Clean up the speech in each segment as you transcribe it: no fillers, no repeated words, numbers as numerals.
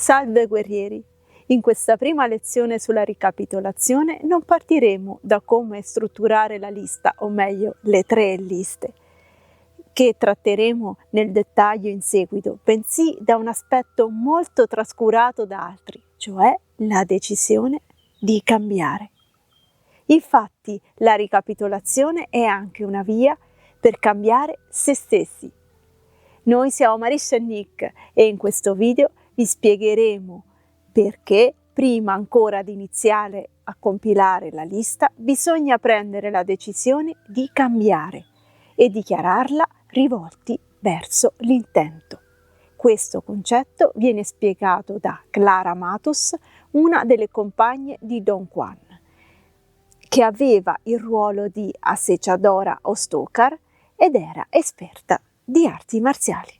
Salve guerrieri! In questa prima lezione sulla ricapitolazione non partiremo da come strutturare la lista, o meglio le 3 liste, che tratteremo nel dettaglio in seguito, bensì da un aspetto molto trascurato da altri, cioè la decisione di cambiare. Infatti la ricapitolazione è anche una via per cambiare se stessi. Noi siamo Marisha e Nick e in questo video vi spiegheremo perché prima ancora di iniziare a compilare la lista bisogna prendere la decisione di cambiare e dichiararla rivolti verso l'intento. Questo concetto viene spiegato da Clara Matos, una delle compagne di Don Juan, che aveva il ruolo di assecciadora o stalker ed era esperta di arti marziali.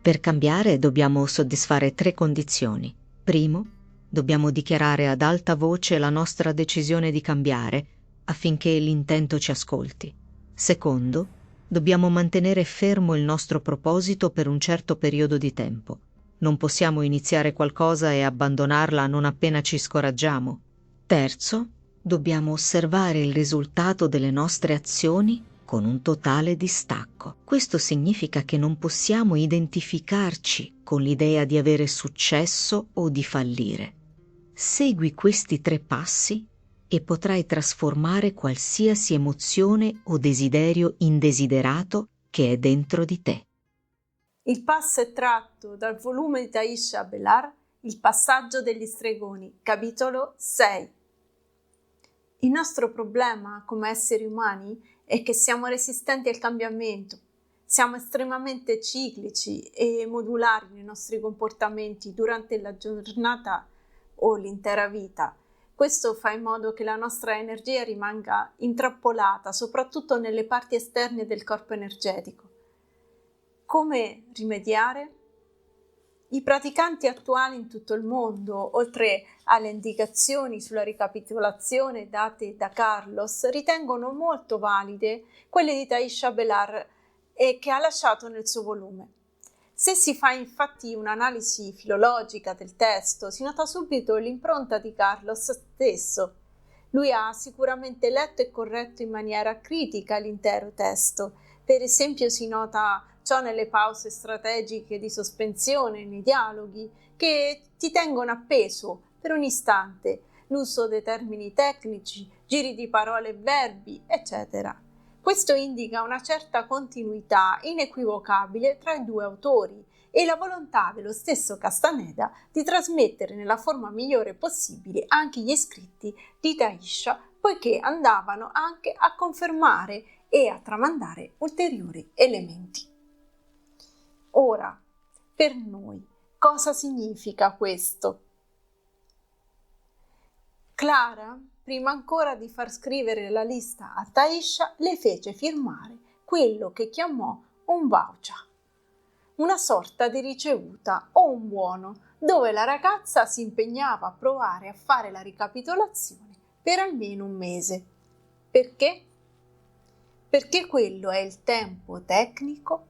Per cambiare dobbiamo soddisfare 3 condizioni. Primo, dobbiamo dichiarare ad alta voce la nostra decisione di cambiare affinché l'intento ci ascolti. Secondo, dobbiamo mantenere fermo il nostro proposito per un certo periodo di tempo. Non possiamo iniziare qualcosa e abbandonarla non appena ci scoraggiamo. Terzo, dobbiamo osservare il risultato delle nostre azioni con un totale distacco. Questo significa che non possiamo identificarci con l'idea di avere successo o di fallire. Segui questi 3 passi e potrai trasformare qualsiasi emozione o desiderio indesiderato che è dentro di te. Il passo è tratto dal volume di Taisha Belar, Il passaggio degli stregoni, capitolo 6. Il nostro problema come esseri umani è che siamo resistenti al cambiamento, siamo estremamente ciclici e modulari nei nostri comportamenti durante la giornata o l'intera vita. Questo fa in modo che la nostra energia rimanga intrappolata, soprattutto nelle parti esterne del corpo energetico. Come rimediare? I praticanti attuali in tutto il mondo, oltre alle indicazioni sulla ricapitolazione date da Carlos, ritengono molto valide quelle di Taisha Belar e che ha lasciato nel suo volume. Se si fa infatti un'analisi filologica del testo, si nota subito l'impronta di Carlos stesso. Lui ha sicuramente letto e corretto in maniera critica l'intero testo. Per esempio si nota ciò nelle pause strategiche di sospensione, nei dialoghi, che ti tengono appeso per un istante, l'uso dei termini tecnici, giri di parole e verbi, eccetera. Questo indica una certa continuità inequivocabile tra i 2 autori e la volontà dello stesso Castaneda di trasmettere nella forma migliore possibile anche gli scritti di Taisha, poiché andavano anche a confermare e a tramandare ulteriori elementi. Ora, per noi, cosa significa questo? Clara, prima ancora di far scrivere la lista a Taisha, le fece firmare quello che chiamò un voucher, una sorta di ricevuta o un buono, dove la ragazza si impegnava a provare a fare la ricapitolazione per almeno un mese. Perché? Perché quello è il tempo tecnico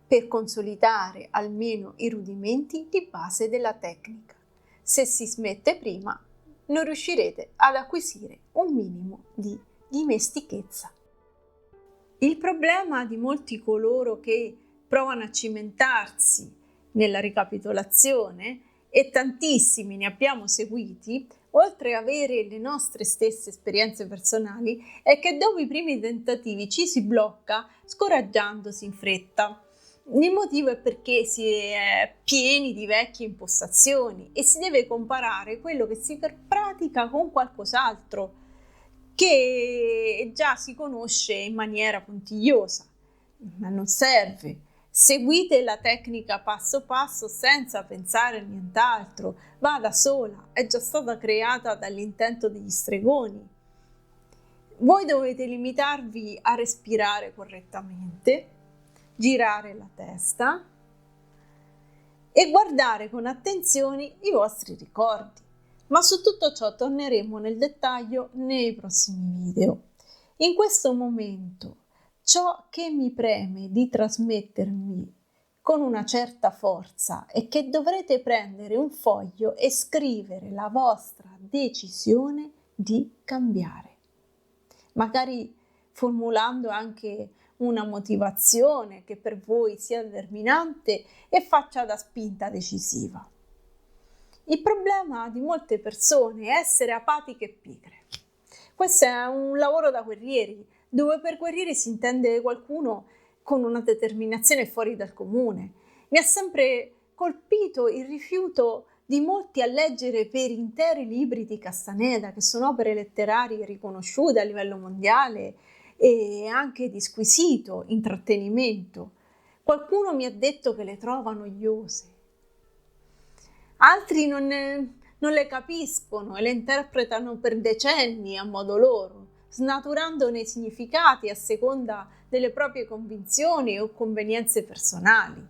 per consolidare almeno i rudimenti di base della tecnica. Se si smette prima, non riuscirete ad acquisire un minimo di dimestichezza. Il problema di molti coloro che provano a cimentarsi nella ricapitolazione, e tantissimi ne abbiamo seguiti, oltre ad avere le nostre stesse esperienze personali, è che dopo i primi tentativi ci si blocca scoraggiandosi in fretta. Il motivo è perché si è pieni di vecchie impostazioni e si deve comparare quello che si pratica con qualcos'altro che già si conosce in maniera puntigliosa, ma non serve. Seguite la tecnica passo passo senza pensare a nient'altro, va da sola, è già stata creata dall'intento degli stregoni. Voi dovete limitarvi a respirare correttamente, girare la testa e guardare con attenzione i vostri ricordi. Ma su tutto ciò torneremo nel dettaglio nei prossimi video. In questo momento, ciò che mi preme di trasmettermi con una certa forza è che dovrete prendere un foglio e scrivere la vostra decisione di cambiare. Magari formulando anche una motivazione che per voi sia determinante e faccia da spinta decisiva. Il problema di molte persone è essere apatiche e pigre. Questo è un lavoro da guerrieri, dove per guerrieri si intende qualcuno con una determinazione fuori dal comune. Mi ha sempre colpito il rifiuto di molti a leggere per interi libri di Castaneda, che sono opere letterarie riconosciute a livello mondiale e anche di squisito intrattenimento. Qualcuno mi ha detto che le trova noiose. Altri non le capiscono e le interpretano per decenni a modo loro, snaturandone i significati a seconda delle proprie convinzioni o convenienze personali.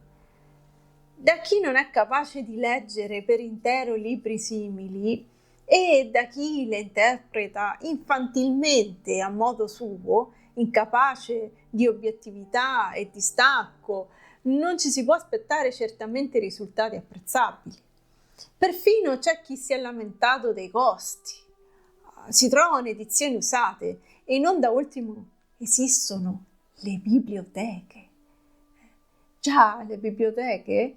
Da chi non è capace di leggere per intero libri simili e da chi le interpreta infantilmente a modo suo, incapace di obiettività e distacco, non ci si può aspettare certamente risultati apprezzabili. Perfino c'è chi si è lamentato dei costi. Si trovano edizioni usate e non da ultimo esistono le biblioteche. Già, le biblioteche,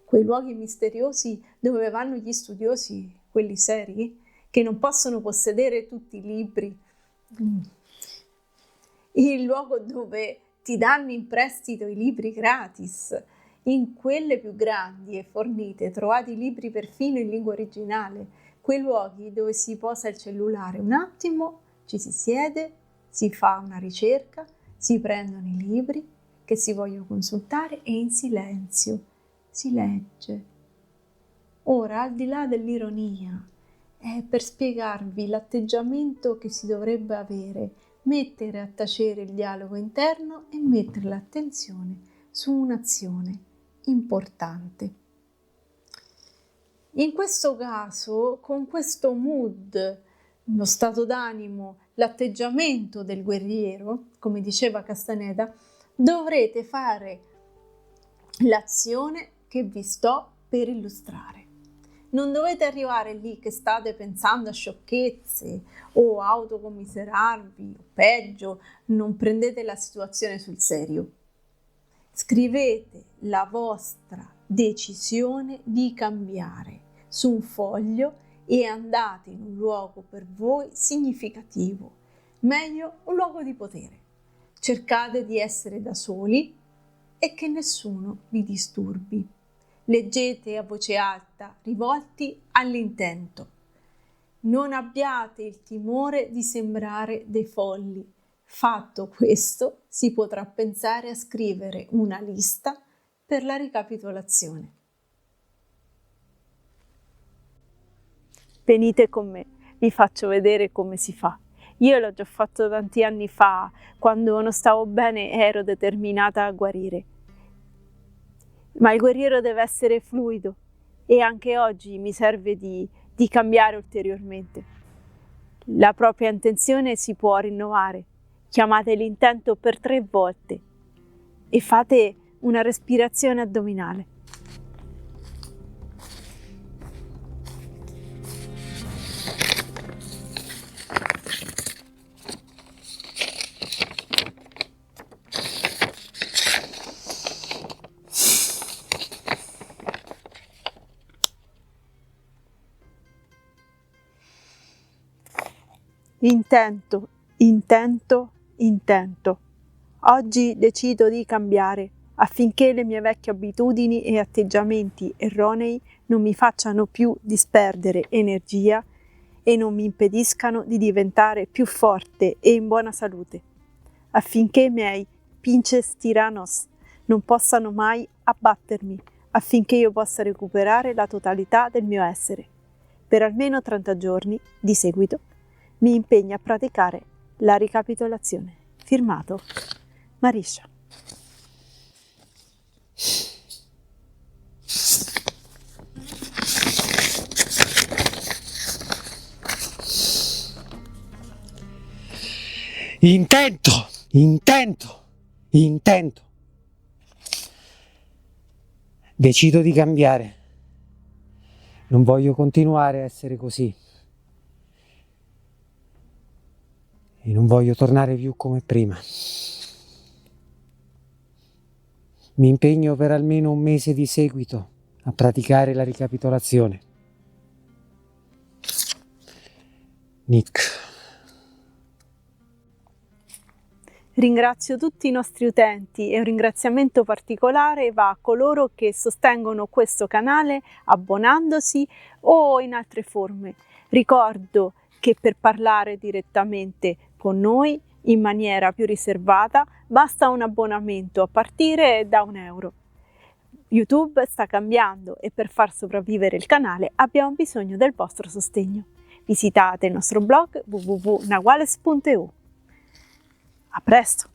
quei luoghi misteriosi dove vanno gli studiosi, quelli seri, che non possono possedere tutti i libri. Il luogo dove ti danno in prestito i libri gratis. In quelle più grandi e fornite trovate i libri perfino in lingua originale, quei luoghi dove si posa il cellulare un attimo, ci si siede, si fa una ricerca, si prendono i libri che si vogliono consultare e in silenzio si legge. Ora, al di là dell'ironia, è per spiegarvi l'atteggiamento che si dovrebbe avere, mettere a tacere il dialogo interno e mettere l'attenzione su un'azione importante. In questo caso, con questo mood, lo stato d'animo, l'atteggiamento del guerriero, come diceva Castaneda, dovrete fare l'azione che vi sto per illustrare. Non dovete arrivare lì che state pensando a sciocchezze o autocommiserarvi, o peggio, non prendete la situazione sul serio. Scrivete la vostra decisione di cambiare su un foglio e andate in un luogo per voi significativo, meglio un luogo di potere. Cercate di essere da soli e che nessuno vi disturbi. Leggete a voce alta, rivolti all'intento. Non abbiate il timore di sembrare dei folli. Fatto questo, si potrà pensare a scrivere una lista per la ricapitolazione. Venite con me, vi faccio vedere come si fa. Io l'ho già fatto tanti anni fa, quando non stavo bene ero determinata a guarire. Ma il guerriero deve essere fluido e anche oggi mi serve di cambiare ulteriormente. La propria intenzione si può rinnovare. Chiamate l'intento per 3 volte e fate una respirazione addominale. Intento, intento, intento. Oggi decido di cambiare affinché le mie vecchie abitudini e atteggiamenti erronei non mi facciano più disperdere energia e non mi impediscano di diventare più forte e in buona salute, affinché i miei pinches tiranos non possano mai abbattermi, affinché io possa recuperare la totalità del mio essere. Per almeno 30 giorni di seguito mi impegno a praticare la ricapitolazione. Firmato Marisha. Intento. Decido di cambiare. Non voglio continuare a essere così. E non voglio tornare più come prima. Mi impegno per almeno un mese di seguito a praticare la ricapitolazione. Nick. Ringrazio tutti i nostri utenti e un ringraziamento particolare va a coloro che sostengono questo canale abbonandosi o in altre forme. Ricordo che per parlare direttamente con noi in maniera più riservata basta un abbonamento a partire da €1. YouTube sta cambiando e per far sopravvivere il canale abbiamo bisogno del vostro sostegno. Visitate il nostro blog www.naguales.eu. A presto!